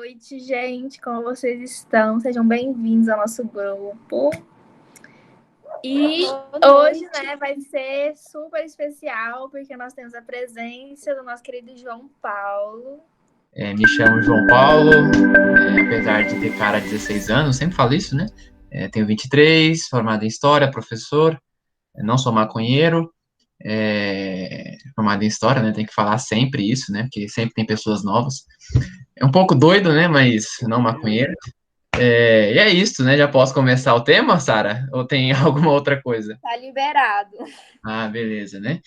noite, gente. Como vocês estão? Sejam bem-vindos ao nosso grupo. E hoje, vai ser super especial, porque nós temos a presença do nosso querido João Paulo. Me chamo João Paulo, apesar de ter cara de 16 anos, sempre falo isso, né? Tenho 23, formado em História, professor, não sou maconheiro, formado em História, né? Tem que falar sempre isso, né? Porque sempre tem pessoas novas. É um pouco doido, né? Mas não maconheiro. E é isso, né? Já posso começar o tema, Sara? Ou tem alguma outra coisa? Tá liberado. Ah, beleza, né?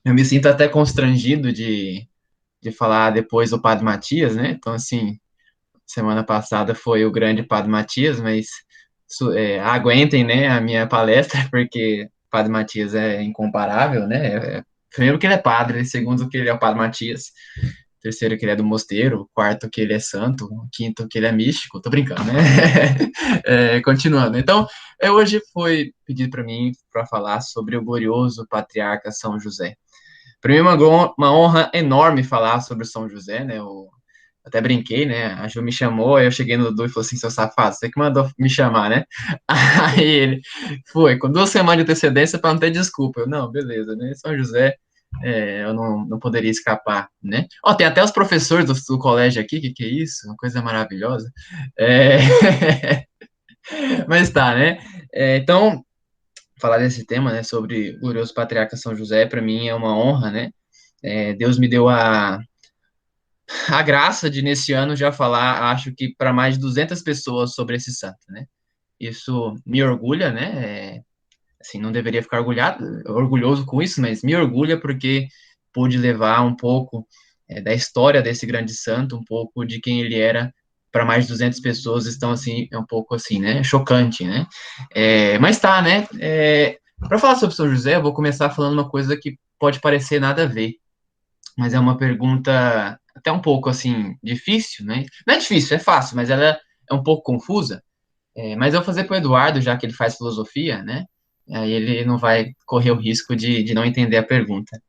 Eu me sinto até constrangido de falar depois do Padre Matias, né? Então, assim, semana passada foi o grande Padre Matias, mas aguentem, né, a minha palestra, porque o Padre Matias é incomparável, né? Primeiro que ele é padre, segundo que ele é o Padre Matias, terceiro que ele é do mosteiro, quarto que ele é santo, quinto que ele é místico, tô brincando, né? Continuando. Então, hoje foi pedido para mim para falar sobre o glorioso patriarca São José. Para mim é uma honra enorme falar sobre São José, né? Eu até brinquei, né? A Ju me chamou, aí eu cheguei no Dudu e falou assim, seu safado, você que mandou me chamar, né? Aí ele foi, com 2 semanas de antecedência para não ter desculpa. Eu, não, beleza, né? São José, eu não poderia escapar, né? Ó, tem até os professores do colégio aqui, que é isso? Uma coisa maravilhosa. Mas tá, né? Então, falar desse tema, né, sobre o glorioso patriarca São José, para mim é uma honra, né? Deus me deu a graça de, nesse ano, já falar, acho que para mais de 200 pessoas sobre esse santo, né? Isso me orgulha, né? Assim, não deveria ficar orgulhoso com isso, mas me orgulha porque pude levar um pouco da história desse grande santo, um pouco de quem ele era para mais de 200 pessoas, estão assim, é um pouco assim, né? Chocante, né? Mas tá, né? Para falar sobre São José, eu vou começar falando uma coisa que pode parecer nada a ver, mas é uma pergunta até um pouco, assim, difícil, né? Não é difícil, é fácil, mas ela é um pouco confusa. Mas eu vou fazer para o Eduardo, já que ele faz filosofia, né? Aí ele não vai correr o risco de não entender a pergunta.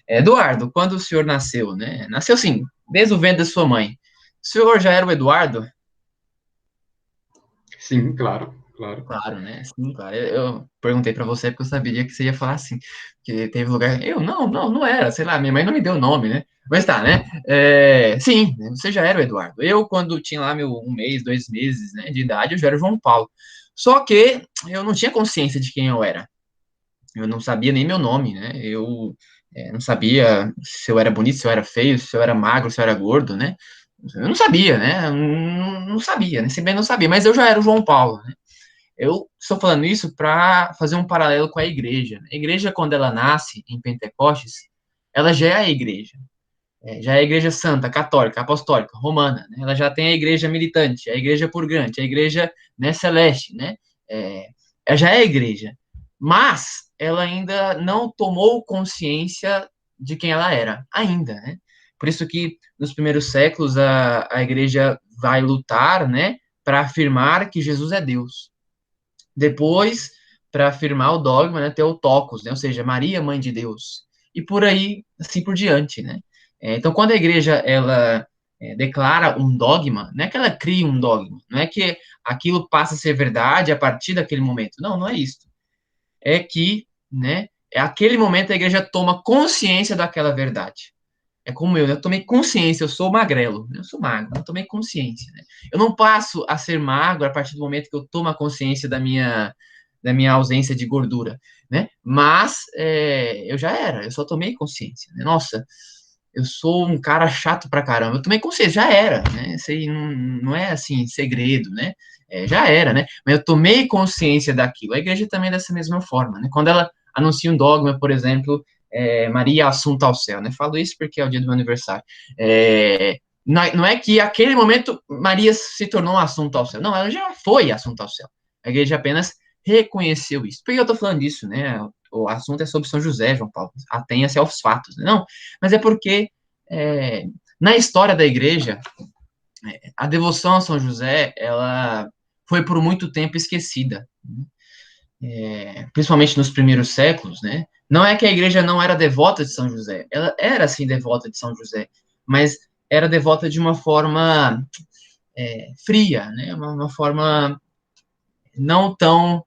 Eduardo, quando o senhor nasceu, né? Nasceu, sim, desde o ventre da sua mãe. O senhor já era o Eduardo? Sim, claro, claro. Claro, né? Sim, claro. Eu perguntei para você porque eu sabia que você ia falar assim. Que teve lugar. Eu, não era, sei lá, minha mãe não me deu o nome, né? Mas tá, né? Sim, você já era o Eduardo. Eu, quando tinha lá meu 1 mês, 2 meses, né, de idade, eu já era o João Paulo. Só que eu não tinha consciência de quem eu era. Eu não sabia nem meu nome, né? Eu não sabia se eu era bonito, se eu era feio, se eu era magro, se eu era gordo, né? Eu não sabia, né? Não sabia, né? Se bem não sabia, mas eu já era o João Paulo, né? Eu estou falando isso para fazer um paralelo com a igreja. A igreja, quando ela nasce em Pentecostes, ela já é a igreja. Já é a igreja santa, católica, apostólica, romana. Né? Ela já tem a igreja militante, a igreja purgante, a igreja, né, celeste. Né? Já é a igreja. Mas ela ainda não tomou consciência de quem ela era, ainda. Né? Por isso que nos primeiros séculos a igreja vai lutar, né, para afirmar que Jesus é Deus. Depois, para afirmar o dogma, né, Theotokos, né, ou seja, Maria, mãe de Deus. E por aí, assim por diante, né? Então, quando a igreja, ela declara um dogma, não é que ela cria um dogma, não é que aquilo passa a ser verdade a partir daquele momento. Não, não é isso. É que, né, aquele momento a igreja toma consciência daquela verdade. É como eu tomei consciência, eu sou magrelo, eu sou magro, eu tomei consciência. Né? Eu não passo a ser magro a partir do momento que eu tomo a consciência da minha ausência de gordura, né? Mas eu já era, eu só tomei consciência. Né? Nossa, eu sou um cara chato pra caramba, eu tomei consciência, já era, né? Isso aí não é assim, segredo, né? Já era, né? Mas eu tomei consciência daquilo. A igreja também é dessa mesma forma, né? Quando ela anuncia um dogma, por exemplo, Maria assunta ao céu, né? Falo isso porque é o dia do meu aniversário. Não é que aquele momento Maria se tornou um assunto ao céu. Não, ela já foi assunto ao céu. A igreja apenas reconheceu isso. Por que eu tô falando disso, né? O assunto é sobre São José, João Paulo. Atenha-se aos fatos. Né? Não, mas é porque na história da igreja, a devoção a São José, ela foi por muito tempo esquecida. Principalmente nos primeiros séculos, né? Não é que a igreja não era devota de São José, ela era, sim, devota de São José, mas era devota de uma forma fria, né? Uma forma não tão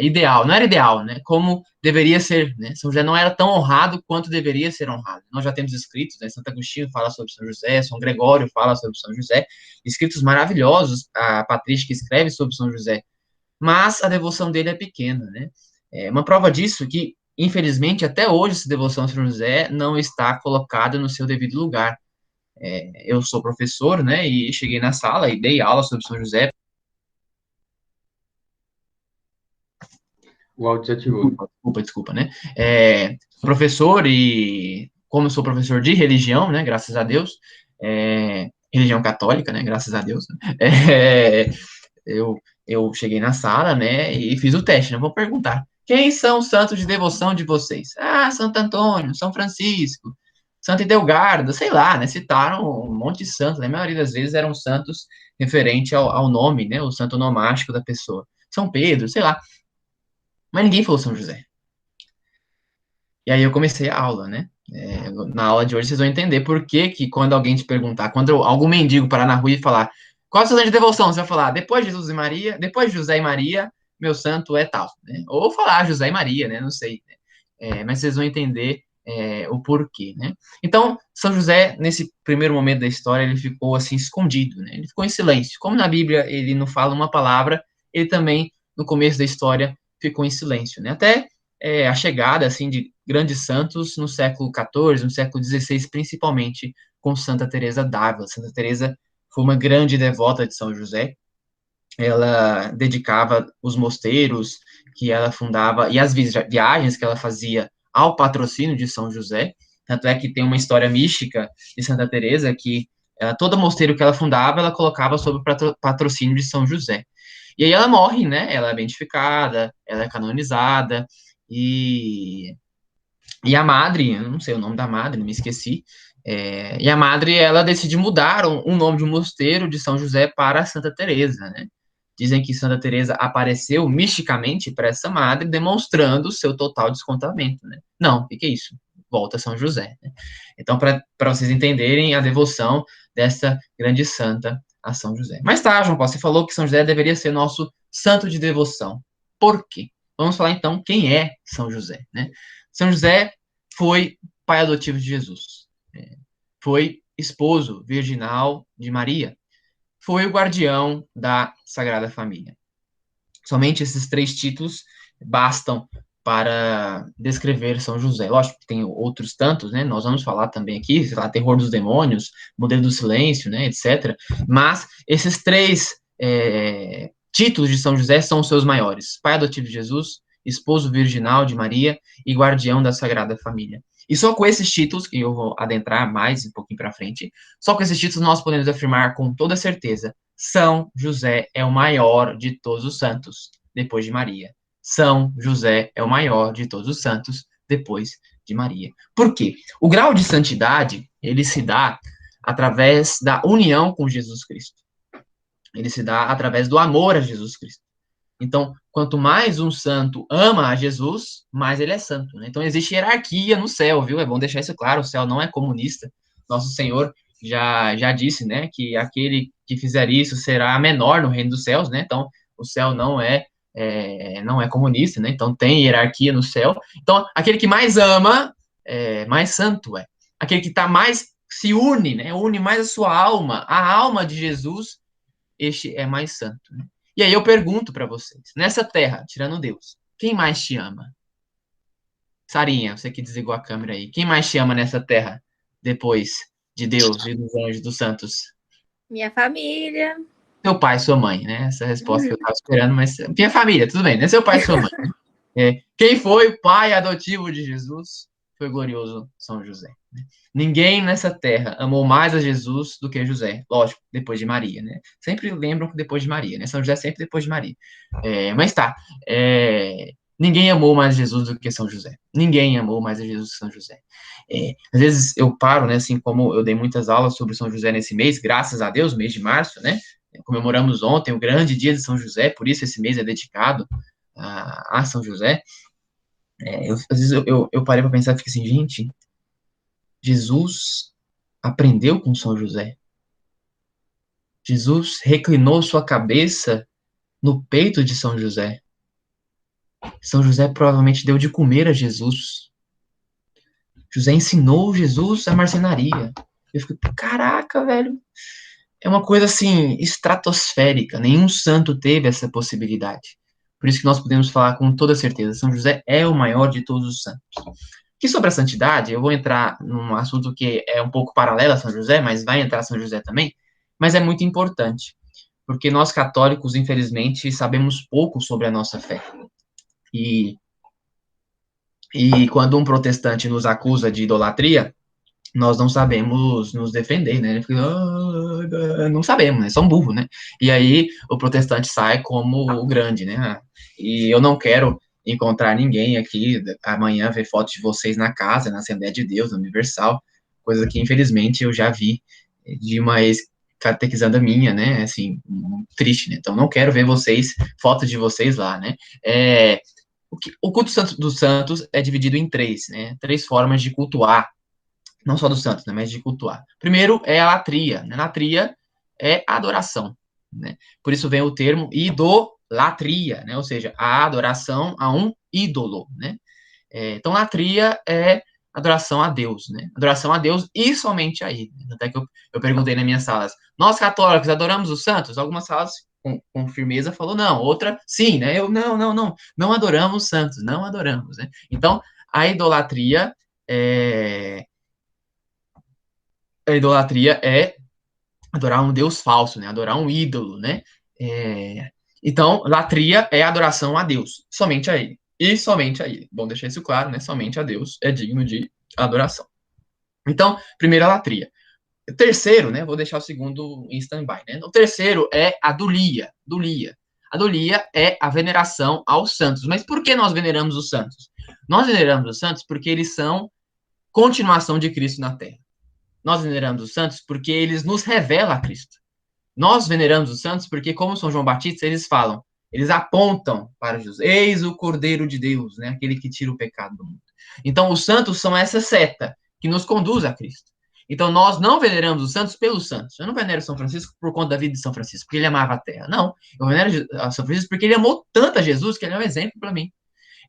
ideal, não era ideal, né? Como deveria ser, né? São José não era tão honrado quanto deveria ser honrado. Nós já temos escritos, né? Santo Agostinho fala sobre São José, São Gregório fala sobre São José, escritos maravilhosos, a Patrística escreve sobre São José, mas a devoção dele é pequena, né? Uma prova disso é que, infelizmente, até hoje, essa devoção a São José não está colocada no seu devido lugar. Eu sou professor, né? E cheguei na sala e dei aula sobre São José. O áudio desativou. Desculpa, né? Professor e como eu sou professor de religião, né? Graças a Deus, religião católica, né? Graças a Deus. É, eu cheguei na sala, né? E fiz o teste, né? Vou perguntar: quem são os santos de devoção de vocês? Ah, Santo Antônio, São Francisco, Santo Edelgardo, sei lá, né? Citaram um monte de santos, né? A maioria das vezes eram santos referente ao nome, né? O santo nomástico da pessoa. São Pedro, sei lá. Mas ninguém falou São José. E aí eu comecei a aula, né? Na aula de hoje vocês vão entender por que que quando alguém te perguntar, quando algum mendigo parar na rua e falar qual é o seu santo de devoção, você vai falar depois de Jesus e Maria, depois de José e Maria, meu santo é tal, né? Ou falar José e Maria, né? Não sei, né? Mas vocês vão entender o porquê, né? Então, São José, nesse primeiro momento da história, ele ficou assim escondido, né? Ele ficou em silêncio. Como na Bíblia ele não fala uma palavra, ele também, no começo da história, ficou em silêncio, né? Até a chegada, assim, de grandes santos no século XIV, no século XVI, principalmente com Santa Teresa d'Ávila. Santa Teresa foi uma grande devota de São José. Ela dedicava os mosteiros que ela fundava e as viagens que ela fazia ao patrocínio de São José. Tanto é que tem uma história mística de Santa Teresa que todo mosteiro que ela fundava, ela colocava sob patrocínio de São José. E aí ela morre, né? Ela é beatificada, ela é canonizada, e a madre, eu não sei o nome da madre, me esqueci, e a madre, ela decide mudar o nome de um mosteiro de São José para Santa Teresa, né? Dizem que Santa Teresa apareceu misticamente para essa madre, demonstrando o seu total descontamento, né? Não, o que é isso? Volta a São José, né? Então, para vocês entenderem a devoção dessa grande santa a São José. Mas tá, João Paulo, você falou que São José deveria ser nosso santo de devoção. Por quê? Vamos falar então quem é São José, né? São José foi pai adotivo de Jesus, foi esposo virginal de Maria, foi o guardião da Sagrada Família. Somente esses três títulos bastam para descrever São José. Lógico que tem outros tantos, né? Nós vamos falar também aqui, sei lá, Terror dos Demônios, Modelo do Silêncio, né, etc. Mas esses três títulos de São José são os seus maiores: pai adotivo de Jesus, esposo virginal de Maria e guardião da Sagrada Família. E só com esses títulos, que eu vou adentrar mais um pouquinho para frente, só com esses títulos nós podemos afirmar com toda certeza: São José é o maior de todos os santos, depois de Maria. São José é o maior de todos os santos, depois de Maria. Por quê? O grau de santidade, ele se dá através da união com Jesus Cristo. Ele se dá através do amor a Jesus Cristo. Então, quanto mais um santo ama a Jesus, mais ele é santo, né? Então, existe hierarquia no céu, viu? É bom deixar isso claro, o céu não é comunista. Nosso Senhor já disse, né, que aquele que fizer isso será menor no reino dos céus, né? Então, o céu não é comunista, né? Então, tem hierarquia no céu. Então, aquele que mais ama, mais santo é. Aquele que tá mais, se une, né? Une mais a sua alma, a alma de Jesus, este é mais santo, né? E aí eu pergunto para vocês, nessa terra, tirando Deus, quem mais te ama? Sarinha, você que desligou a câmera aí, quem mais te ama nessa terra, depois de Deus e dos anjos, dos santos? Minha família. Seu pai e sua mãe, né? Essa resposta que eu estava esperando, mas minha família, tudo bem, né? Seu pai e sua mãe. Quem foi o pai adotivo de Jesus? Foi o glorioso São José. Né? Ninguém nessa terra amou mais a Jesus do que José. Lógico, depois de Maria, né? Sempre lembram que depois de Maria, né? São José sempre depois de Maria. Mas tá. Ninguém amou mais Jesus do que São José. Ninguém amou mais a Jesus do que São José. Às vezes eu paro, né? Assim como eu dei muitas aulas sobre São José nesse mês, graças a Deus, mês de março, né? Comemoramos ontem o grande dia de São José, por isso esse mês é dedicado a São José. Às vezes eu parei para pensar e fiquei assim, gente, Jesus aprendeu com São José. Jesus reclinou sua cabeça no peito de São José. São José provavelmente deu de comer a Jesus. José ensinou Jesus a marcenaria. Eu fico, caraca, velho. É uma coisa assim, estratosférica. Nenhum santo teve essa possibilidade. Por isso que nós podemos falar com toda certeza: São José é o maior de todos os santos. E sobre a santidade, eu vou entrar num assunto que é um pouco paralelo a São José, mas vai entrar São José também, mas é muito importante, porque nós católicos, infelizmente, sabemos pouco sobre a nossa fé. E, e quando um protestante nos acusa de idolatria, nós não sabemos nos defender, né? Não sabemos, né? São burros, né? E aí o protestante sai como o grande, né? E eu não quero encontrar ninguém aqui amanhã ver fotos de vocês na casa, na Assembleia de Deus, na Universal, coisa que infelizmente eu já vi de uma ex-catequizanda minha, né? Assim, triste, né? Então não quero ver vocês, fotos de vocês lá, né? O culto dos santos é dividido em três, né? Três formas de cultuar, não só dos santos, né, mas de cultuar. Primeiro é a latria, né? Latria é adoração, né? Por isso vem o termo idolatria, né? Ou seja, a adoração a um ídolo, né? Então, latria é adoração a Deus, né? Adoração a Deus e somente a Ele. Até que eu perguntei nas minhas salas, nós católicos adoramos os santos? Algumas salas com firmeza falou não, outra sim, né? Eu não adoramos os santos, não adoramos, né? Então, a idolatria é, a idolatria é adorar um Deus falso, né? Adorar um ídolo, né? Então, latria é adoração a Deus, somente a Ele. E somente a Ele. Bom deixar isso claro, né? Somente a Deus é digno de adoração. Então, primeiro a latria. O terceiro, né? Vou deixar o segundo em stand-by, né? O terceiro é a dulia. Dulia. A dulia é a veneração aos santos. Mas por que nós veneramos os santos? Nós veneramos os santos porque eles são continuação de Cristo na Terra. Nós veneramos os santos porque eles nos revelam a Cristo. Nós veneramos os santos porque, como São João Batista, eles falam, eles apontam para Jesus. Eis o Cordeiro de Deus, né? Aquele que tira o pecado do mundo. Então, os santos são essa seta que nos conduz a Cristo. Então, nós não veneramos os santos pelos santos. Eu não venero São Francisco por conta da vida de São Francisco, porque ele amava a terra. Não, eu venero São Francisco porque ele amou tanto a Jesus que ele é um exemplo para mim.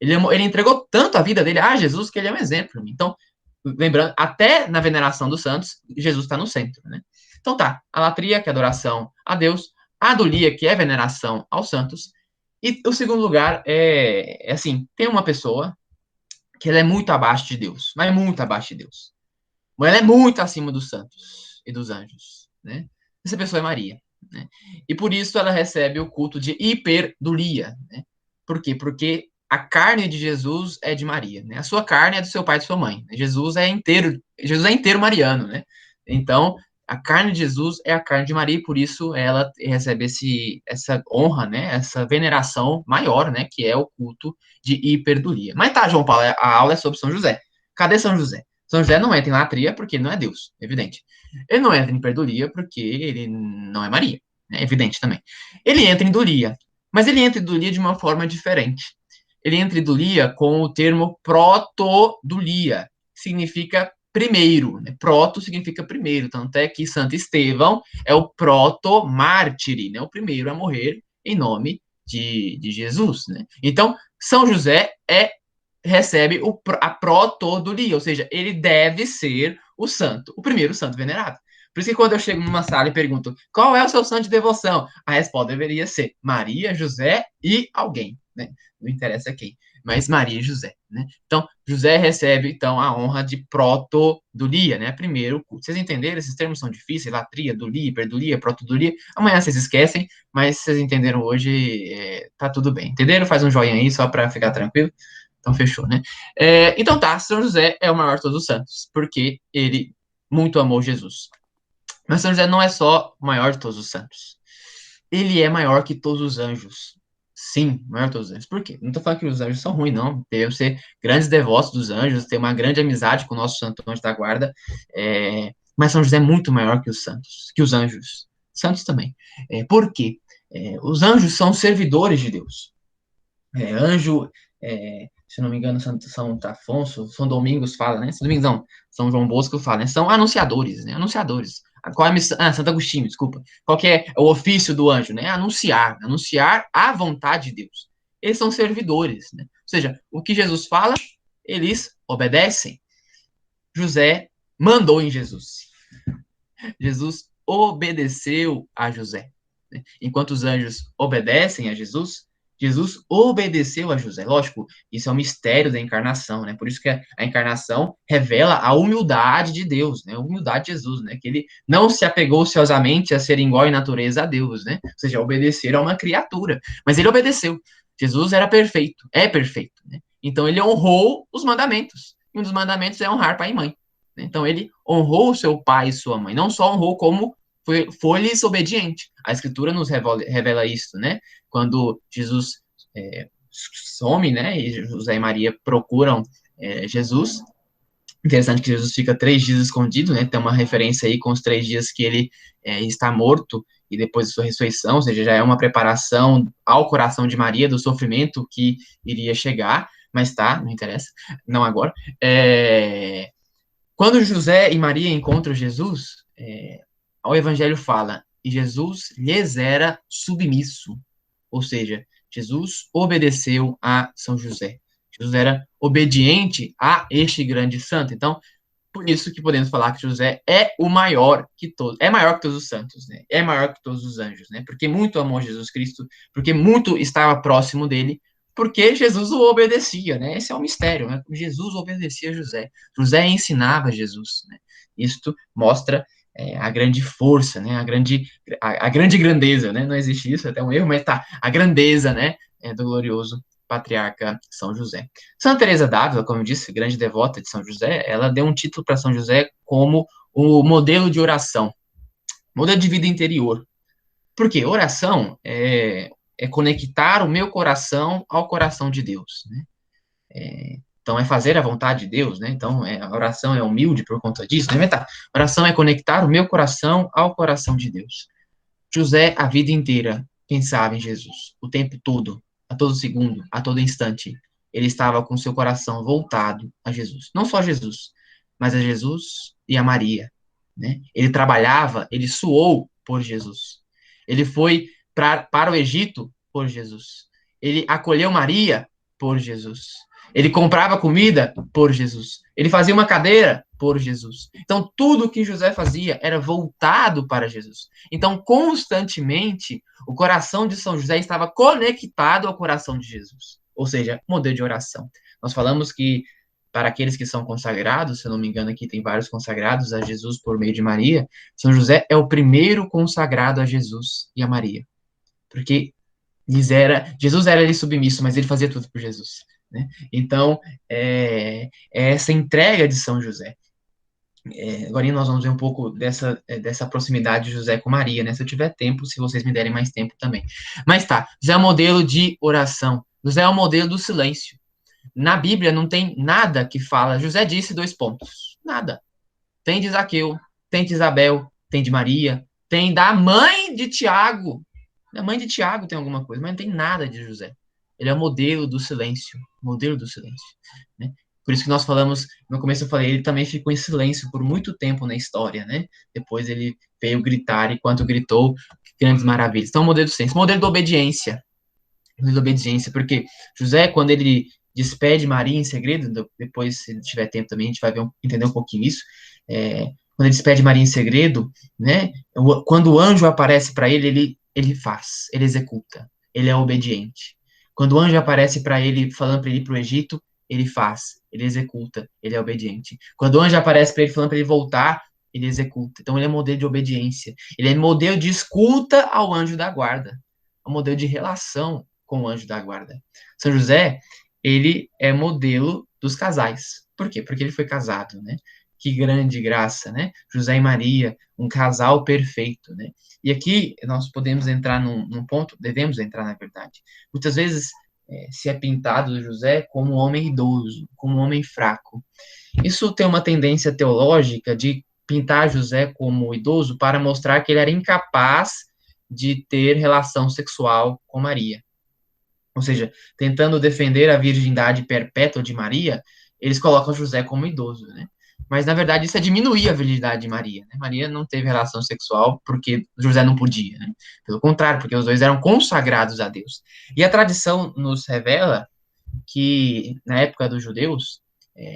Ele entregou tanto a vida dele a Jesus que ele é um exemplo para mim. Então, lembrando, até na veneração dos santos, Jesus está no centro, né? Então tá, a latria, que é adoração a Deus, a adulia, que é veneração aos santos, e o segundo lugar é assim, tem uma pessoa que ela é muito abaixo de Deus, mas muito abaixo de Deus. Mas ela é muito acima dos santos e dos anjos, né? Essa pessoa é Maria, né? E por isso ela recebe o culto de hiperdulia, né? Por quê? Porque a carne de Jesus é de Maria, né? A sua carne é do seu pai e de sua mãe. Jesus é inteiro mariano, né? Então, a carne de Jesus é a carne de Maria, e por isso ela recebe essa honra, né? Essa veneração maior, né? Que é o culto de hiperdulia. Mas tá, João Paulo, a aula é sobre São José. Cadê São José? São José não entra em latria porque ele não é Deus, evidente. Ele não entra em hiperdulia porque ele não é Maria, é evidente também. Ele entra em dulia, mas ele entra em dulia de uma forma diferente. Ele entra em dulia com o termo protodulia, que significa primeiro, né? Proto significa primeiro, tanto é que Santo Estevão é o proto-mártire, né? O primeiro a morrer em nome de Jesus, né? Então, São José recebe a protodulia, ou seja, ele deve ser o santo, o primeiro santo venerado. Por isso que quando eu chego numa sala e pergunto qual é o seu santo de devoção, a resposta deveria ser Maria, José e alguém, né? Não interessa quem, mas Maria e José, né? Então, José recebe, então, a honra de protodulia, né? Primeiro culto. Vocês entenderam? Esses termos são difíceis, latria, dulia, hiperdulia, protodulia. Amanhã vocês esquecem, mas vocês entenderam hoje, tá tudo bem. Entenderam? Faz um joinha aí, só para ficar tranquilo. Então, fechou, né? Então tá, São José é o maior de todos os santos, porque ele muito amou Jesus. Mas São José não é só o maior de todos os santos. Ele é maior que todos os anjos. Sim, maior que todos os anjos. Por quê? Não tô falando que os anjos são ruins, não. Devem ser grandes devotos dos anjos, ter uma grande amizade com o nosso santo anjo da guarda. Mas São José é muito maior que os santos, que os anjos. Santos também. Por quê? Os anjos são servidores de Deus. Anjo, se não me engano, São Afonso, São Domingos fala, né? São Domingos não, São João Bosco fala, né? São anunciadores, né? Anunciadores. Qual é a missão? Santo Agostinho, desculpa. Qual que é o ofício do anjo, né? Anunciar a vontade de Deus. Eles são servidores, né? Ou seja, o que Jesus fala, eles obedecem. José mandou em Jesus. Jesus obedeceu a José. Enquanto os anjos obedecem a Jesus, Jesus obedeceu a José. Lógico, isso é um mistério da encarnação, né? Por isso que a encarnação revela a humildade de Deus, né? A humildade de Jesus, né? Que ele não se apegou ociosamente a ser igual em natureza a Deus, né? Ou seja, obedecer a uma criatura. Mas ele obedeceu. Jesus era perfeito, é perfeito, né? Então ele honrou os mandamentos. E um dos mandamentos é honrar pai e mãe. Então ele honrou seu pai e sua mãe. Não só honrou, como foi-lhes obediente. A Escritura nos revela isso, né? Quando Jesus some, né? E José e Maria procuram Jesus. Interessante que Jesus fica 3 dias escondido, né? Tem uma referência aí com os 3 dias que ele está morto e depois da sua ressurreição, ou seja, já é uma preparação ao coração de Maria do sofrimento que iria chegar, mas tá, não interessa, não agora. Quando José e Maria encontram Jesus, o Evangelho fala, e Jesus lhes era submisso, ou seja, Jesus obedeceu a São José. Jesus era obediente a este grande santo. Então, por isso que podemos falar que José é o maior que todos, é maior que todos os santos, né? É maior que todos os anjos, né? Porque muito amou Jesus Cristo, porque muito estava próximo dele, porque Jesus o obedecia, né? Esse é o mistério, né? Jesus obedecia a José. José ensinava Jesus, né? Isto mostra a grande força, né? A grande grandeza, né? Não existe isso, é até um erro, mas tá, a grandeza, né? Do glorioso patriarca São José. Santa Teresa d'Ávila, como eu disse, grande devota de São José, ela deu um título para São José como o modelo de oração, modelo de vida interior. Por quê? Oração é conectar o meu coração ao coração de Deus, né? Então, é fazer a vontade de Deus, né? Então, a oração é humilde por conta disso, né? Tá. Oração é conectar o meu coração ao coração de Deus. José, a vida inteira, pensava em Jesus, o tempo todo, a todo segundo, a todo instante. Ele estava com seu coração voltado a Jesus. Não só a Jesus, mas a Jesus e a Maria, né? Ele trabalhava, ele suou por Jesus. Ele foi para o Egito por Jesus. Ele acolheu Maria por Jesus. Ele comprava comida por Jesus. Ele fazia uma cadeira por Jesus. Então, tudo que José fazia era voltado para Jesus. Então, constantemente, o coração de São José estava conectado ao coração de Jesus. Ou seja, modelo de oração. Nós falamos que, para aqueles que são consagrados, se eu não me engano, aqui tem vários consagrados a Jesus por meio de Maria, São José é o primeiro consagrado a Jesus e a Maria. Porque Jesus era ali submisso, mas ele fazia tudo por Jesus. Né? Então, essa entrega de São José. Agora nós vamos ver um pouco dessa proximidade de José com Maria, né? Se eu tiver tempo, se vocês me derem mais tempo também. Mas tá, José é um modelo de oração. José é um modelo do silêncio. Na Bíblia não tem nada que fala, José disse 2 pontos. Nada. Tem de Zaqueu, tem de Isabel, tem de Maria, tem da mãe de Tiago. A mãe de Tiago tem alguma coisa, mas não tem nada de José. Ele é o modelo do silêncio. Modelo do silêncio. Né? Por isso que nós falamos, no começo eu falei, ele também ficou em silêncio por muito tempo na história, né? Depois ele veio gritar, e quando gritou, grandes maravilhas. Então, modelo do silêncio. Modelo da obediência. Modelo da obediência, porque José, quando ele despede Maria em segredo, depois, se tiver tempo também, a gente vai entender um pouquinho isso, quando ele despede Maria em segredo, né? Quando o anjo aparece para ele faz, ele executa, ele é obediente. Quando o anjo aparece para ele, falando para ele ir para o Egito, ele faz, ele executa, ele é obediente. Quando o anjo aparece para ele, falando para ele voltar, ele executa. Então, ele é modelo de obediência. Ele é modelo de escuta ao anjo da guarda. É um modelo de relação com o anjo da guarda. São José, ele é modelo dos casais. Por quê? Porque ele foi casado, né? Que grande graça, né? José e Maria, um casal perfeito, né? E aqui nós podemos entrar num ponto, devemos entrar, na verdade. Muitas vezes se é pintado José como um homem idoso, como um homem fraco. Isso tem uma tendência teológica de pintar José como idoso para mostrar que ele era incapaz de ter relação sexual com Maria. Ou seja, tentando defender a virgindade perpétua de Maria, eles colocam José como idoso, né? mas na verdade isso é diminuir a virgindade de Maria, né? Maria não teve relação sexual porque José não podia, né? Pelo contrário, porque os dois eram consagrados a Deus. E a tradição nos revela que na época dos judeus,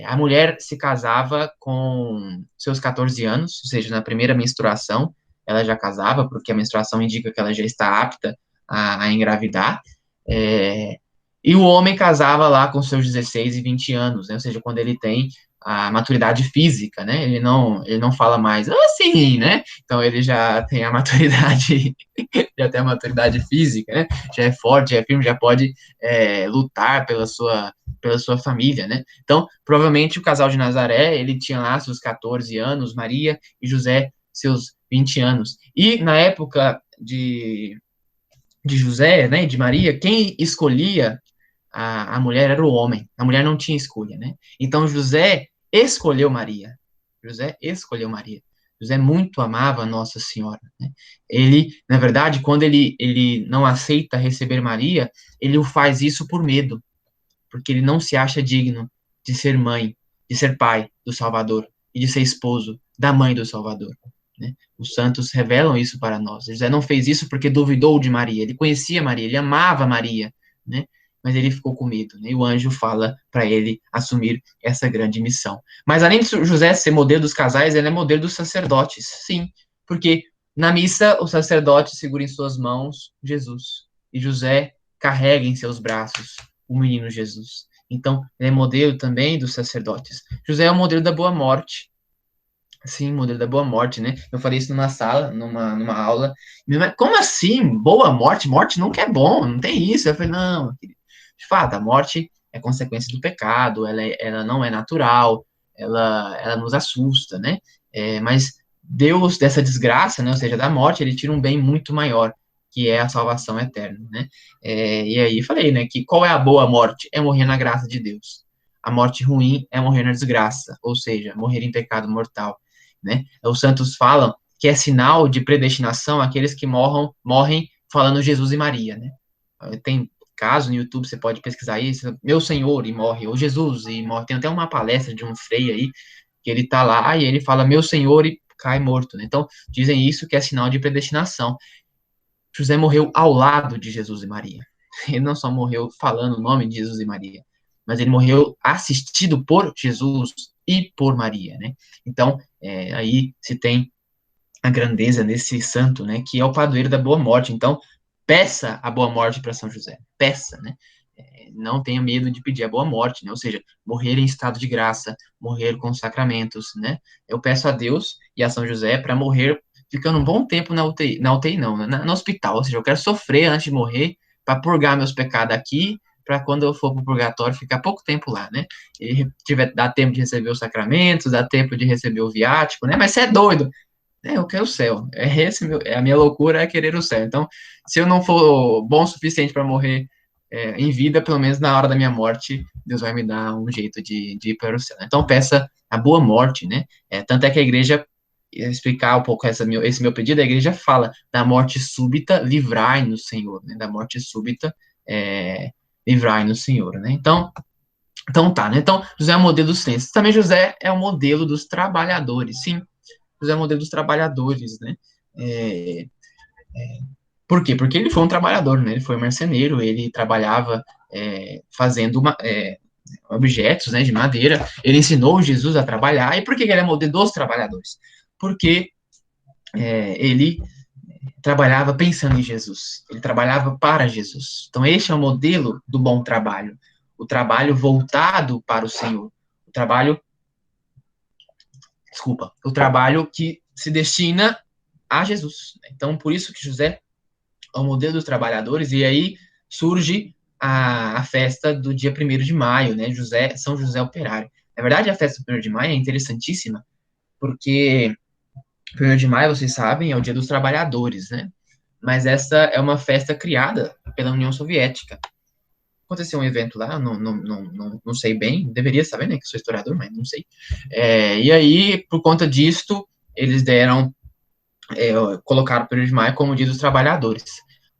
a mulher se casava com seus 14 anos, ou seja, na primeira menstruação, ela já casava, porque a menstruação indica que ela já está apta a engravidar. É, e o homem casava lá com seus 16 e 20 anos, né? Ou seja, quando ele tem a maturidade física, né? Ele não fala mais assim, né? Então ele já tem a maturidade, já tem a maturidade física, né? Já é forte, já é firme, já pode lutar pela sua família, né? Então, provavelmente o casal de Nazaré, ele tinha lá seus 14 anos, Maria e José seus 20 anos. E na época de José, né, de Maria, quem escolhia a mulher era o homem. A mulher não tinha escolha, né? Então José escolheu Maria. José escolheu Maria. José muito amava Nossa Senhora, né? Ele, na verdade, quando ele não aceita receber Maria, ele o faz isso por medo, porque ele não se acha digno de ser mãe, de ser pai do Salvador e de ser esposo da mãe do Salvador, né? Os santos revelam isso para nós. José não fez isso porque duvidou de Maria. Ele conhecia Maria, ele amava Maria, né? Mas ele ficou com medo, né? E o anjo fala para ele assumir essa grande missão. Mas além de José ser modelo dos casais, ele é modelo dos sacerdotes, sim, porque na missa o sacerdote segura em suas mãos Jesus e José carrega em seus braços o menino Jesus. Então, ele é modelo também dos sacerdotes. José é o modelo da boa morte. Sim, modelo da boa morte, né? Eu falei isso numa sala, numa aula. Como assim? Boa morte? Morte nunca é bom, não tem isso. Eu falei, não, de fato, a morte é consequência do pecado, ela não é natural, ela nos assusta, né? Mas Deus, dessa desgraça, né? Ou seja, da morte, ele tira um bem muito maior, que é a salvação eterna, né? E aí falei, né, que qual é a boa morte? É morrer na graça de Deus. A morte ruim é morrer na desgraça, ou seja, morrer em pecado mortal, né? Os santos falam que é sinal de predestinação aqueles que morrem falando Jesus e Maria, né? Tem caso no YouTube, você pode pesquisar isso, meu Senhor, e morre, ou Jesus, e morre. Tem até uma palestra de um frei aí, que ele tá lá, e ele fala, meu Senhor, e cai morto, né? Então, dizem isso que é sinal de predestinação. José morreu ao lado de Jesus e Maria. Ele não só morreu falando o nome de Jesus e Maria, mas ele morreu assistido por Jesus e por Maria, né? Então, aí se tem a grandeza nesse santo, né? Que é o padroeiro da boa morte. Então, peça a boa morte para São José. Peça, né? Não tenha medo de pedir a boa morte, né? Ou seja, morrer em estado de graça, morrer com sacramentos, né? Eu peço a Deus e a São José para morrer ficando um bom tempo na UTI não, no hospital. Ou seja, eu quero sofrer antes de morrer para purgar meus pecados aqui, para quando eu for para o purgatório ficar pouco tempo lá, né? E dá tempo de receber os sacramentos, dá tempo de receber o viático, né? Mas você é doido. Eu quero o céu. A minha loucura é querer o céu. Então, se eu não for bom o suficiente para morrer em vida, pelo menos na hora da minha morte, Deus vai me dar um jeito de ir para o céu. Então, peça a boa morte, né? Tanto é que a igreja, explicar um pouco esse meu pedido, a igreja fala da morte súbita, livrai-nos, Senhor, né? Da morte súbita, livrai-nos, Senhor, né? Então tá, né? Então, José é o modelo dos crentes. Também José é o modelo dos trabalhadores, sim. José é o modelo dos trabalhadores, né? É, por quê? Porque ele foi um trabalhador, né? Ele foi um marceneiro, ele trabalhava fazendo objetos, né, de madeira. Ele ensinou Jesus a trabalhar. E por que ele é modelo dos trabalhadores? Porque ele trabalhava pensando em Jesus. Ele trabalhava para Jesus. Então, este é o modelo do bom trabalho. O trabalho voltado para o Senhor. O trabalho que se destina a Jesus. Então, por isso que José é o modelo dos trabalhadores, e aí surge a festa do dia 1º de maio, né? São José Operário. Na verdade, a festa do 1º de maio é interessantíssima, porque 1º de maio, vocês sabem, é o dia dos trabalhadores, né? Mas essa é uma festa criada pela União Soviética. Aconteceu um evento lá, não sei bem, deveria saber, né, que sou historiador, mas não sei. E aí, por conta disto, eles colocaram o 1º de maio como o dia dos trabalhadores.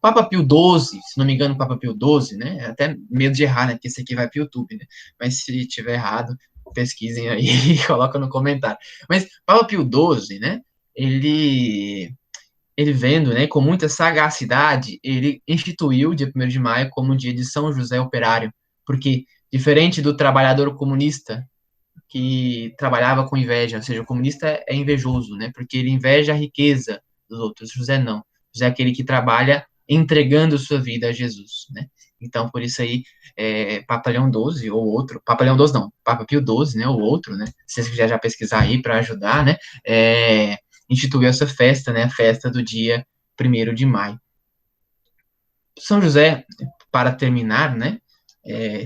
Papa Pio XII, se não me engano, Papa Pio XII, né, até medo de errar, né, porque esse aqui vai para o YouTube, né, mas se tiver errado, pesquisem aí e colocam no comentário. Mas Papa Pio XII, né? Ele vendo, né, com muita sagacidade, ele instituiu o dia 1º de maio como o dia de São José Operário, porque, diferente do trabalhador comunista, que trabalhava com inveja, ou seja, o comunista é invejoso, né, porque ele inveja a riqueza dos outros. José não. José é aquele que trabalha entregando sua vida a Jesus, né. Então, por isso aí, Papa Leão XII, ou outro, Papa Leão XII não, Papa Pio XII, né, ou outro, né, se vocês quiserem já pesquisar aí para ajudar, né, instituiu essa festa, né, a festa do dia 1º de maio. São José, para terminar, né,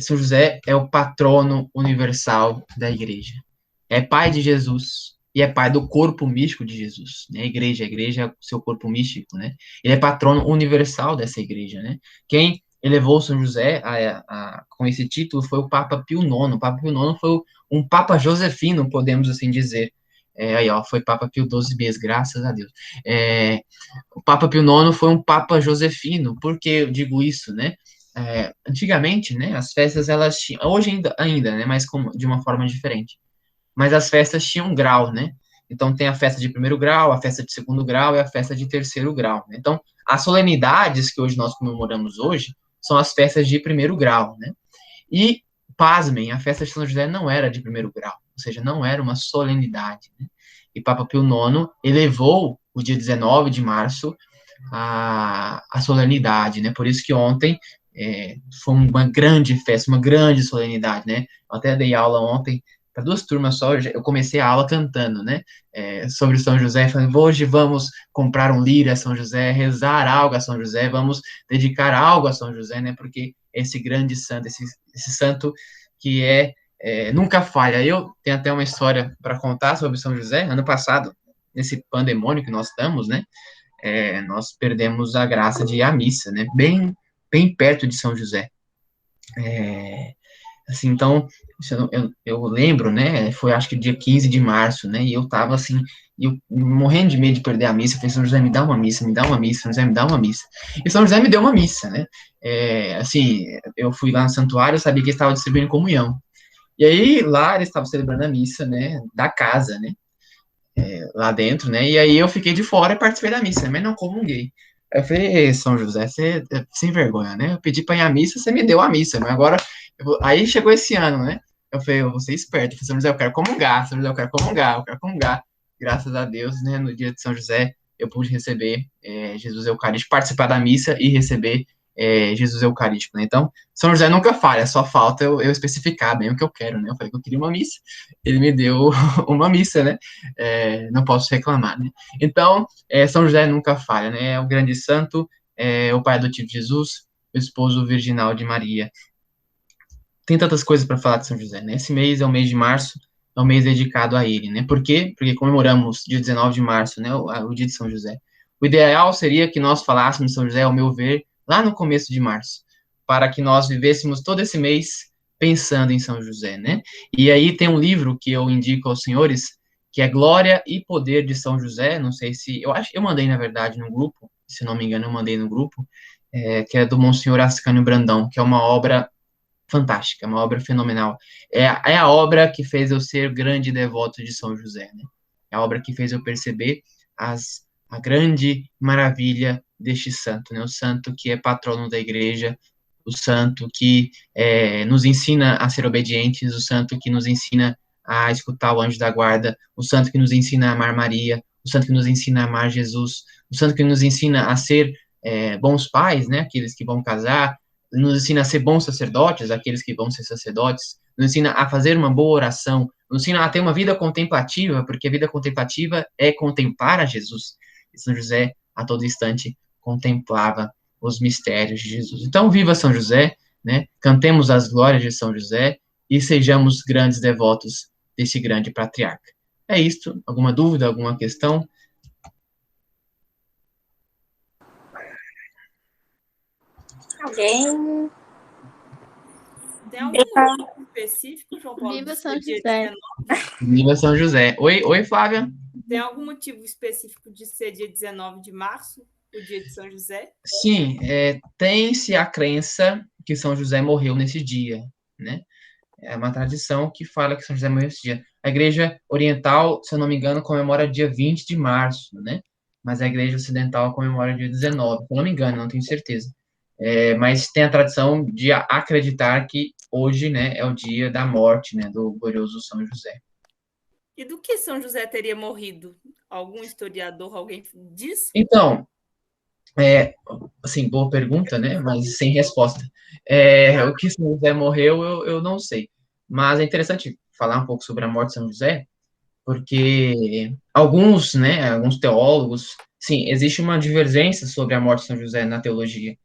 São José é o patrono universal da igreja. É pai de Jesus e é pai do corpo místico de Jesus, né? A igreja é o seu corpo místico, né? Ele é patrono universal dessa igreja, né? Quem elevou São José com esse título foi o Papa Pio IX. O Papa Pio IX foi um Papa josefino, podemos assim dizer. Aí, ó, foi Papa Pio XII mesmo, graças a Deus. O Papa Pio IX foi um Papa josefino. Por que eu digo isso, né? Antigamente, né, as festas, elas tinham, hoje ainda, né, mas de uma forma diferente. Mas as festas tinham um grau, né? Então tem a festa de 1º grau, a festa de 2º grau e a festa de 3º grau, né? Então, as solenidades que hoje nós comemoramos hoje são as festas de 1º grau, né? E, pasmem, a festa de São José não era de 1º grau, ou seja, não era uma solenidade, né? E Papa Pio IX elevou o dia 19 de março a solenidade, né? Por isso que ontem foi uma grande festa, uma grande solenidade, né? Eu até dei aula ontem para 2 turmas só, eu comecei a aula cantando, né? Sobre São José, falando, hoje vamos comprar um lírio a São José, rezar algo a São José, vamos dedicar algo a São José, né? Porque esse grande santo, esse santo que nunca falha. Eu tenho até uma história para contar sobre São José. Ano passado, nesse pandemônio que nós estamos, né? Nós perdemos a graça de ir à missa, né? Bem, bem perto de São José. Assim, então, eu lembro, né? Foi acho que dia 15 de março, né? E eu tava assim, eu morrendo de medo de perder a missa. Eu falei, São José, me dá uma missa, me dá uma missa, São José, me dá uma missa. E São José me deu uma missa, né? Assim, eu fui lá no santuário, eu sabia que eles estavam distribuindo comunhão. E aí, lá eles estavam celebrando a missa, né? Da casa, né? Lá dentro, né? E aí eu fiquei de fora e participei da missa, mas não comunguei. Eu falei, São José, você é sem vergonha, né? Eu pedi para ir à missa, você me deu a missa, mas agora. Aí chegou esse ano, né? Eu falei, eu vou ser esperto. Eu falei, São José, eu quero comungar, São José, eu quero comungar, eu quero comungar. Graças a Deus, né? No dia de São José, eu pude receber Jesus Eucarístico, participar da missa e receber Jesus Eucarístico, né? Então, São José nunca falha, só falta eu especificar bem o que eu quero, né? Eu falei que eu queria uma missa, ele me deu uma missa, né? Não posso reclamar, né? Então, São José nunca falha, né? É o grande santo, o pai adotivo de Jesus, o esposo virginal de Maria. Tem tantas coisas para falar de São José, né? Esse mês é o mês de março, é o mês dedicado a ele, né? Por quê? Porque comemoramos dia 19 de março, né? O dia de São José. O ideal seria que nós falássemos de São José, ao meu ver, lá no começo de março, para que nós vivêssemos todo esse mês pensando em São José, né? E aí tem um livro que eu indico aos senhores, que é Glória e Poder de São José. Não sei se eu mandei na verdade no grupo, se não me engano eu mandei no grupo, que é do Monsenhor Ascânio Brandão, que é uma obra fantástica, uma obra fenomenal. É a obra que fez eu ser grande devoto de São José, né? É a obra que fez eu perceber a grande maravilha deste santo, né? O santo que é patrono da igreja, o santo que nos ensina a ser obedientes, o santo que nos ensina a escutar o anjo da guarda, o santo que nos ensina a amar Maria, o santo que nos ensina a amar Jesus, o santo que nos ensina a ser bons pais, né? Aqueles que vão casar, nos ensina a ser bons sacerdotes, aqueles que vão ser sacerdotes, nos ensina a fazer uma boa oração, nos ensina a ter uma vida contemplativa, porque a vida contemplativa é contemplar a Jesus. E São José, a todo instante, contemplava os mistérios de Jesus. Então, viva São José, né? Cantemos as glórias de São José e sejamos grandes devotos desse grande patriarca. É isto. Alguma dúvida, alguma questão? Alguém? Tem algum motivo específico, João Paulo? Viva São José. Viva São José. Oi, Flávia. Tem algum motivo específico de ser dia 19 de março, o dia de São José? Sim, tem-se a crença que São José morreu nesse dia, né? É uma tradição que fala que São José morreu esse dia. A Igreja Oriental, se eu não me engano, comemora dia 20 de março, né? Mas a Igreja Ocidental comemora dia 19, se eu não me engano, não tenho certeza. Mas tem a tradição de acreditar que hoje, né, é o dia da morte, né, do glorioso São José. E do que São José teria morrido? Algum historiador, alguém diz? Então, assim, boa pergunta, né? Mas sem resposta. O que São José morreu, eu não sei. Mas é interessante falar um pouco sobre a morte de São José, porque alguns, né, alguns teólogos, sim, existe uma divergência sobre a morte de São José na teologia,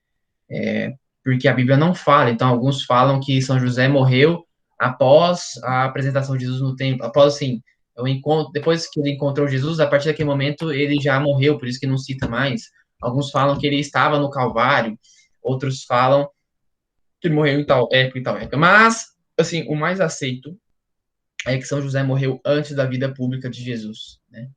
porque a Bíblia não fala. Então, alguns falam que São José morreu após a apresentação de Jesus no templo, após, assim, o encontro, depois que ele encontrou Jesus, a partir daquele momento ele já morreu, por isso que não cita mais. Alguns falam que ele estava no Calvário, outros falam que ele morreu em tal época e tal época. Mas, assim, o mais aceito é que São José morreu antes da vida pública de Jesus, né?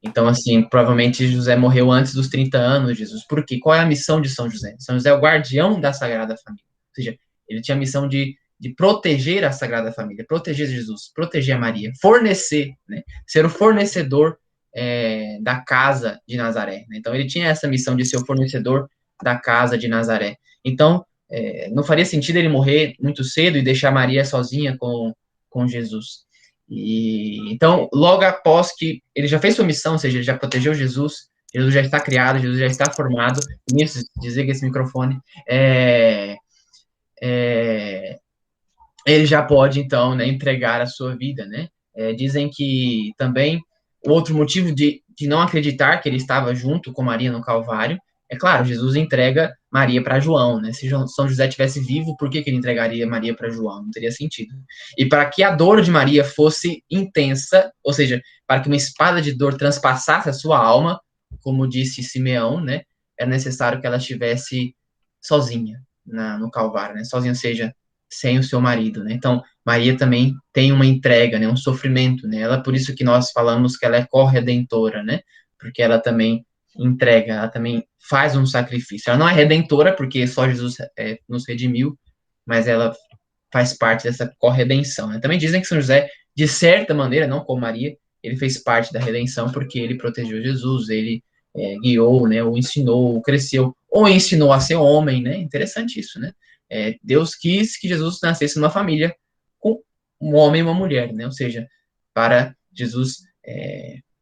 Então, assim, provavelmente José morreu antes dos 30 anos de Jesus. Por quê? Qual é a missão de São José? São José é o guardião da Sagrada Família. Ou seja, ele tinha a missão de proteger a Sagrada Família, proteger Jesus, proteger a Maria, fornecer, né? Ser o fornecedor da casa de Nazaré. Né? Então, ele tinha essa missão de ser o fornecedor da casa de Nazaré. Então, não faria sentido ele morrer muito cedo e deixar Maria sozinha com Jesus. Então, logo após que ele já fez sua missão, ou seja, ele já protegeu Jesus, Jesus já está criado, Jesus já está formado. Nisso, desliga esse microfone. Ele já pode, então, né, entregar a sua vida, né? Dizem que também o outro motivo de não acreditar que ele estava junto com Maria no Calvário, é claro, Jesus entrega Maria para João, né? Se São José tivesse vivo, por que ele entregaria Maria para João? Não teria sentido. E para que a dor de Maria fosse intensa, ou seja, para que uma espada de dor transpassasse a sua alma, como disse Simeão, né? Era necessário que ela estivesse sozinha no Calvário, né? Sozinha, ou seja, sem o seu marido, né? Então, Maria também tem uma entrega, né? Um sofrimento, né? Ela, por isso que nós falamos que ela é corredentora, né? Porque ela também entrega, ela também faz um sacrifício. Ela não é redentora, porque só Jesus nos redimiu, mas ela faz parte dessa corredenção, né? Também dizem que São José, de certa maneira, não como Maria, ele fez parte da redenção porque ele protegeu Jesus, ele guiou, né? Ou ensinou, ou cresceu, ou ensinou a ser homem, né? Interessante isso, né? Deus quis que Jesus nascesse numa família com um homem e uma mulher, né? Ou seja, para Jesus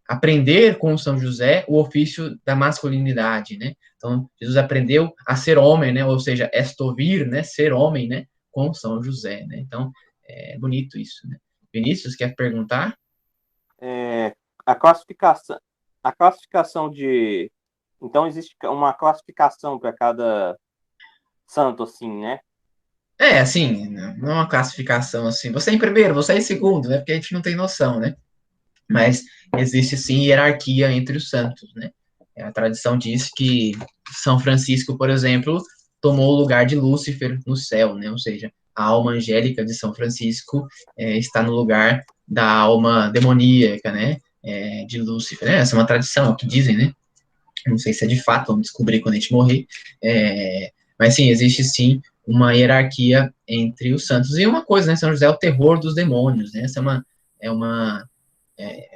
aprender com São José o ofício da masculinidade, né? Então, Jesus aprendeu a ser homem, né? Ou seja, estovir, né? Ser homem, né? Com São José, né? Então, é bonito isso, né? Vinícius, quer perguntar? A classificação, de... Então, existe uma classificação para cada santo, assim, né? Assim, não é uma classificação assim, você é em primeiro, você é em segundo, né? Porque a gente não tem noção, né? Mas existe sim hierarquia entre os santos, né? A tradição diz que São Francisco, por exemplo, tomou o lugar de Lúcifer no céu, né? Ou seja, a alma angélica de São Francisco está no lugar da alma demoníaca, né? De Lúcifer. Essa é uma tradição, é o que dizem, né? Não sei se é de fato, vamos descobrir quando a gente morrer. Mas sim, existe sim uma hierarquia entre os santos. E uma coisa, né? São José é o terror dos demônios, né? Essa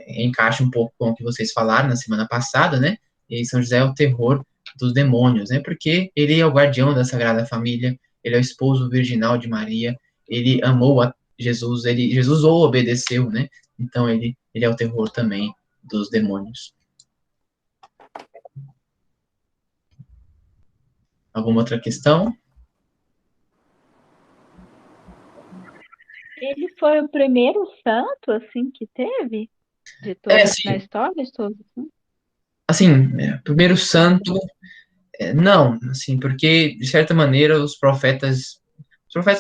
encaixa um pouco com o que vocês falaram na semana passada, né? E São José é o terror dos demônios, né? Porque ele é o guardião da Sagrada Família, ele é o esposo virginal de Maria, ele amou a Jesus, Jesus o obedeceu, né? Então ele é o terror também dos demônios. Alguma outra questão? Ele foi o primeiro santo, assim, que teve? De todos, Sim. na história de todos? Assim, primeiro santo, não, assim, porque, de certa maneira, os profetas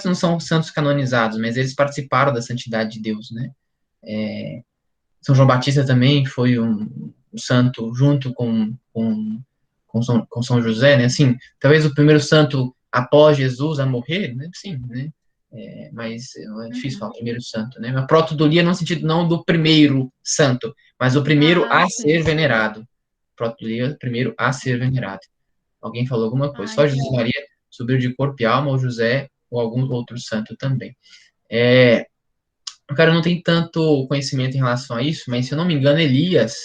não são santos canonizados, mas eles participaram da santidade de Deus, né? São João Batista também foi um santo junto com São José, né? Assim, talvez o primeiro santo após Jesus a morrer, né? Sim, né? Mas é difícil falar primeiro santo, né? A protodolia no sentido não do primeiro santo, mas o primeiro a ser venerado. Protodolia, primeiro a ser venerado. Alguém falou alguma coisa? Só Jesus Maria subiu de corpo e alma, ou José, ou algum outro santo também. Cara, eu não tenho tanto conhecimento em relação a isso, mas se eu não me engano, Elias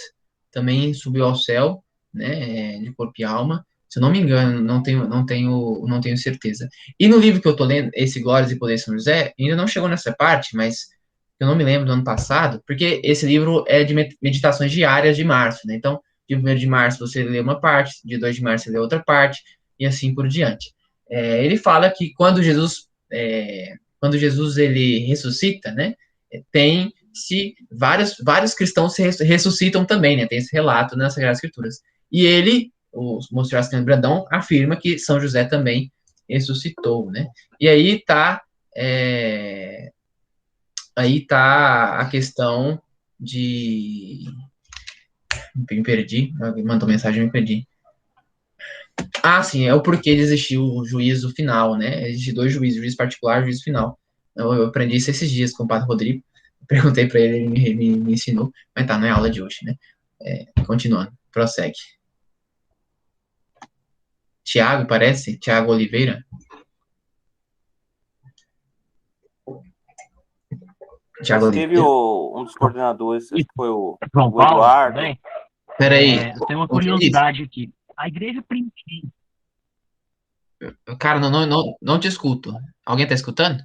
também subiu ao céu, né, de corpo e alma. Se eu não me engano, não tenho certeza. E no livro que eu tô lendo, esse Glórias e Poder de São José, ainda não chegou nessa parte, mas eu não me lembro do ano passado, porque esse livro é de meditações diárias de março, né? Então, de 1º de março você lê uma parte, de 2 de março você lê outra parte, e assim por diante. Ele fala que quando Jesus ele ressuscita, né? Tem-se vários cristãos se ressuscitam também, né? Tem esse relato nas Sagradas Escrituras. E ele, o Monsenhor Ascanio Brandão, afirma que São José também ressuscitou, né? E aí tá a questão de... Me perdi, alguém mandou mensagem, me perdi. Sim, é o porquê de existir o juízo final, né? Existem 2 juízos, juízo particular e juízo final. Eu aprendi isso esses dias com o Padre Rodrigo. Perguntei para ele, ele me ensinou, mas tá, não é aula de hoje, né? Continuando, prossegue. Tiago, parece? Tiago Oliveira? Tiago Oliveira. Teve um dos coordenadores, acho que foi o Paulo, Eduardo. Peraí. Eu tenho uma curiosidade aqui. A igreja primitiva. Cara, não te escuto. Alguém tá escutando?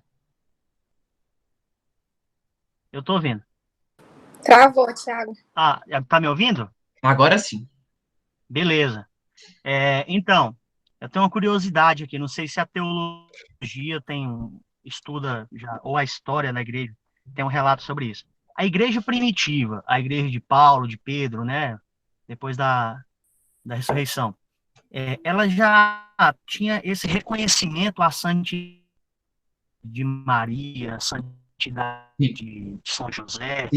Eu tô ouvindo. Travou, Thiago. Tá me ouvindo? Agora sim. Beleza. Então, eu tenho uma curiosidade aqui. Não sei se a teologia estuda já, ou a história da igreja tem um relato sobre isso. A igreja primitiva, a igreja de Paulo, de Pedro, né? Depois da ressurreição, ela já tinha esse reconhecimento à santidade de Maria, à santidade de São José,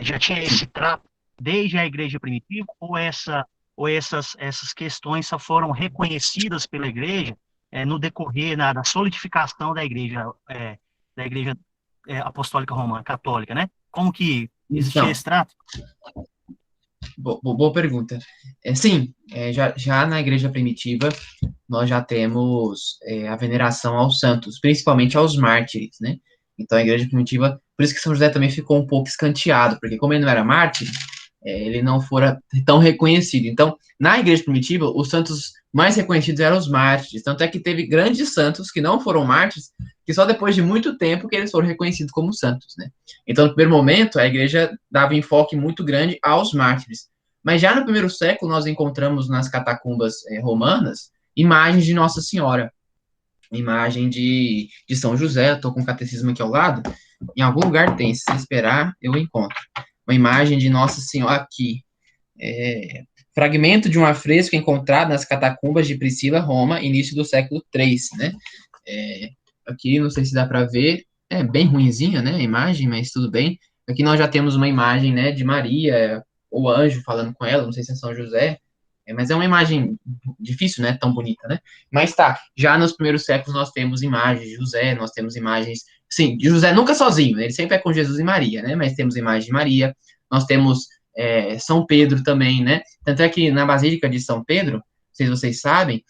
já tinha esse trato desde a igreja primitiva, ou essas questões só foram reconhecidas pela igreja no decorrer da solidificação da igreja apostólica romana, católica, né? Como que existia esse trato? Boa pergunta. Sim, já na igreja primitiva, nós já temos a veneração aos santos, principalmente aos mártires, né? Então, a igreja primitiva, por isso que São José também ficou um pouco escanteado, porque como ele não era mártir, ele não fora tão reconhecido. Então, na igreja primitiva, os santos mais reconhecidos eram os mártires, tanto é que teve grandes santos que não foram mártires, que só depois de muito tempo que eles foram reconhecidos como santos, né? Então, no primeiro momento, a igreja dava enfoque muito grande aos mártires. Mas já no primeiro século, nós encontramos nas catacumbas romanas imagens de Nossa Senhora, imagem de São José. Eu estou com o catecismo aqui ao lado, em algum lugar tem, se você esperar, eu encontro. Uma imagem de Nossa Senhora aqui, fragmento de um afresco encontrado nas catacumbas de Priscila, Roma, início do século III, né? Aqui, não sei se dá para ver, é bem ruinzinha, né, a imagem, mas tudo bem. Aqui nós já temos uma imagem, né, de Maria, o anjo falando com ela, não sei se é São José, mas é uma imagem difícil, né, tão bonita, né? Mas tá, já nos primeiros séculos nós temos imagens de José, nós temos imagens, sim, de José nunca sozinho, né? Ele sempre é com Jesus e Maria, né, mas temos imagens de Maria, nós temos São Pedro também, né? Tanto é que na Basílica de São Pedro, não sei se vocês sabem,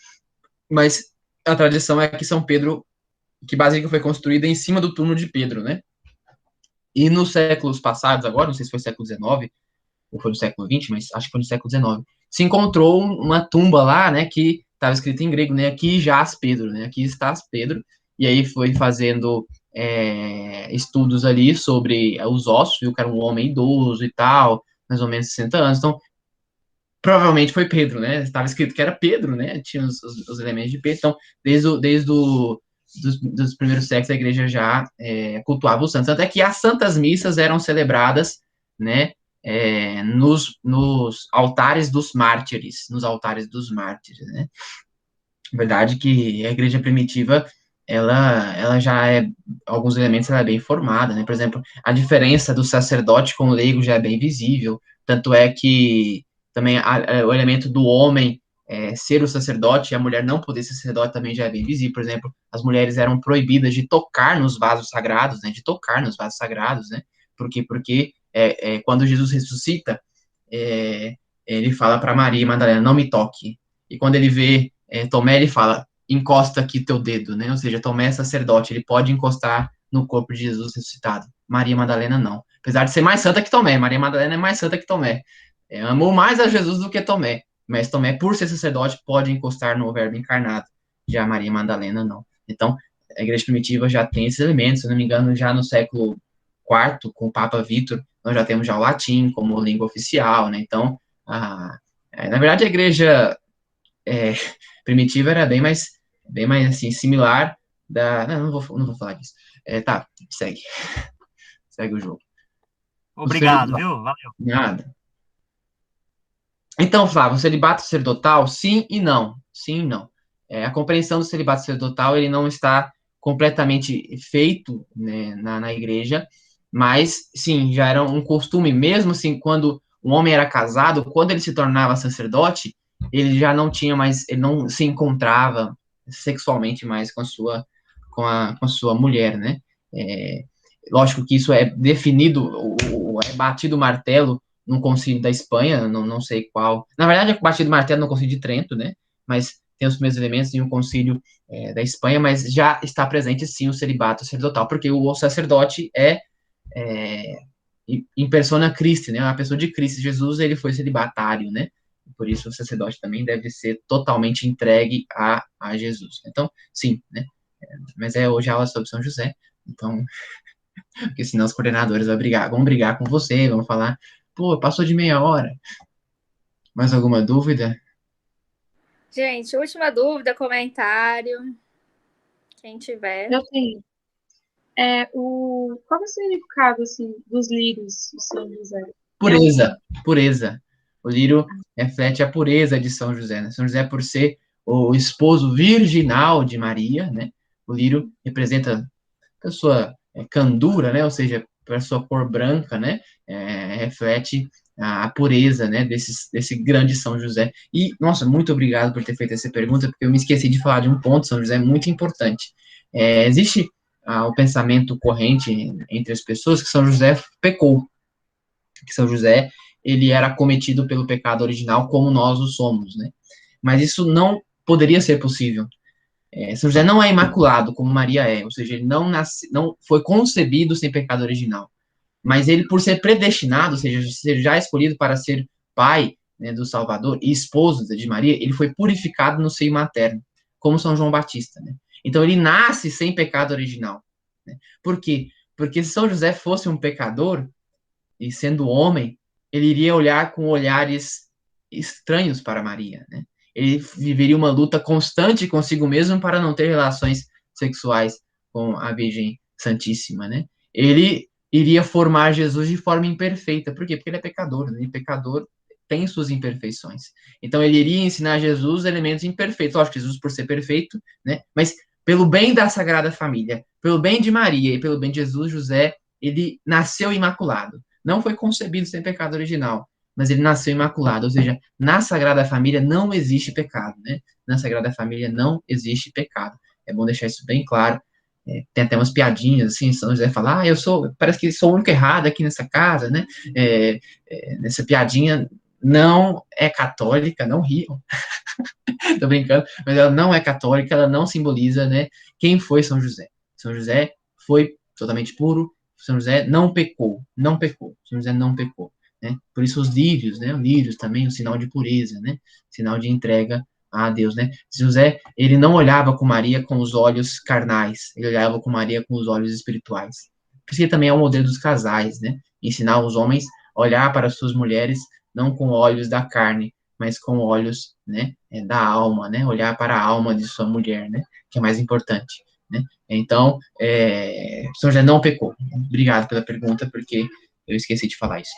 mas a tradição é que São Pedro, que Basílica foi construída em cima do túmulo de Pedro, né? E nos séculos passados agora, não sei se foi século XIX, ou foi no século XX, mas acho que foi no século XIX, se encontrou uma tumba lá, né, que estava escrito em grego, né, aqui jaz Pedro, né, aqui está Pedro, e aí foi fazendo estudos ali sobre os ossos, viu que era um homem idoso e tal, mais ou menos 60 anos, então, provavelmente foi Pedro, né, estava escrito que era Pedro, né, tinha os elementos de Pedro, então, desde dos primeiros séculos a igreja já cultuava os santos, até que as santas missas eram celebradas, né, nos altares dos mártires, né? Verdade que a igreja primitiva, ela já alguns elementos ela é bem formada, né? Por exemplo, a diferença do sacerdote com o leigo já é bem visível, tanto é que também o elemento do homem ser o sacerdote e a mulher não poder ser sacerdote também já é bem visível. Por exemplo, as mulheres eram proibidas de tocar nos vasos sagrados, né? Né? Por quê? Porque quando Jesus ressuscita, ele fala para Maria Madalena, não me toque. E quando ele vê Tomé, ele fala, encosta aqui teu dedo, né? Ou seja, Tomé é sacerdote, ele pode encostar no corpo de Jesus ressuscitado. Maria Madalena não. Apesar de ser mais santa que Tomé, Maria Madalena é mais santa que Tomé. Amou mais a Jesus do que Tomé. Mas Tomé, por ser sacerdote, pode encostar no verbo encarnado. Já Maria Madalena não. Então, a igreja primitiva já tem esses elementos. Se não me engano, já no século IV, com o Papa Vítor, nós já temos já o latim como língua oficial, né? Então, na verdade, a igreja primitiva era bem mais assim, similar da... Não vou falar disso. Tá, segue. Segue o jogo. Obrigado, viu? Valeu. Nada. Então, Flávio, o celibato sacerdotal, sim e não. Sim e não. A compreensão do celibato sacerdotal, ele não está completamente feito, né, na igreja, mas, sim, já era um costume, mesmo assim, quando um homem era casado, quando ele se tornava sacerdote, ele já não tinha mais, ele não se encontrava sexualmente mais com a sua mulher, né? Lógico que isso é definido, é batido o martelo no Concílio da Espanha, não sei qual. Na verdade, é batido o martelo no Concílio de Trento, né? Mas tem os mesmos elementos em um Concílio da Espanha, mas já está presente, sim, o celibato sacerdotal, porque o sacerdote em persona Christi, né? A pessoa de Cristo. Jesus, ele foi celibatário, né? Por isso, o sacerdote também deve ser totalmente entregue a Jesus. Então, sim, né? Mas hoje a aula sobre São José, então... Porque senão os coordenadores vão brigar com você, vão falar, pô, passou de meia hora. Mais alguma dúvida? Gente, última dúvida, comentário. Quem tiver. Eu tenho. Qual é o significado, assim, dos lírios de São José? Pureza. O lírio reflete a pureza de São José, né? São José, por ser o esposo virginal de Maria, né? O lírio representa a sua candura, né? Ou seja, para sua cor branca, né? Reflete a pureza, né? Desse grande São José. E, nossa, muito obrigado por ter feito essa pergunta, porque eu me esqueci de falar de um ponto, São José, muito importante. Existe o pensamento corrente entre as pessoas que São José pecou, que São José, ele era cometido pelo pecado original como nós o somos, né? Mas isso não poderia ser possível. São José não é imaculado como Maria é, ou seja, ele não foi concebido sem pecado original. Mas ele, por ser predestinado, ou seja, ser já escolhido para ser pai, né, do Salvador e esposo de Maria, ele foi purificado no seio materno, como São João Batista, né? Então ele nasce sem pecado original, né? Por quê? Porque se São José fosse um pecador, e sendo homem, ele iria olhar com olhares estranhos para Maria, né? Ele viveria uma luta constante consigo mesmo para não ter relações sexuais com a Virgem Santíssima, né? Ele iria formar Jesus de forma imperfeita. Por quê? Porque ele é pecador, né? E pecador tem suas imperfeições. Então, ele iria ensinar a Jesus elementos imperfeitos. Lógico que Jesus, por ser perfeito, né? Mas pelo bem da Sagrada Família, pelo bem de Maria e pelo bem de Jesus, José, ele nasceu imaculado. Não foi concebido sem pecado original, mas ele nasceu imaculado, ou seja, na Sagrada Família não existe pecado, né? Na Sagrada Família não existe pecado. É bom deixar isso bem claro. Tem até umas piadinhas, assim, São José fala, parece que sou o único errado aqui nessa casa, né? Nessa piadinha não é católica, não riam. Tô brincando, mas ela não é católica, ela não simboliza, né, quem foi São José. São José foi totalmente puro, São José não pecou. São José não pecou, né? Por isso os lírios, né? Os lírios também, um sinal de pureza, né? Sinal de entrega a Deus, né? José, ele não olhava com Maria com os olhos carnais, ele olhava com Maria com os olhos espirituais. Por isso que também é o modelo dos casais, né? Ensinar os homens a olhar para as suas mulheres não com olhos da carne, mas com olhos, né, da alma, né? Olhar para a alma de sua mulher, né? Que é mais importante. Né? Então, São José não pecou. Obrigado pela pergunta, porque eu esqueci de falar isso.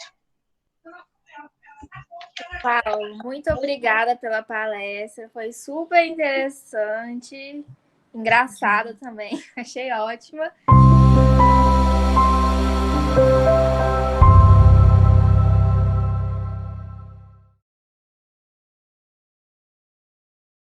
Paulo, muito obrigada pela palestra. Foi super interessante, engraçada também. Achei ótima.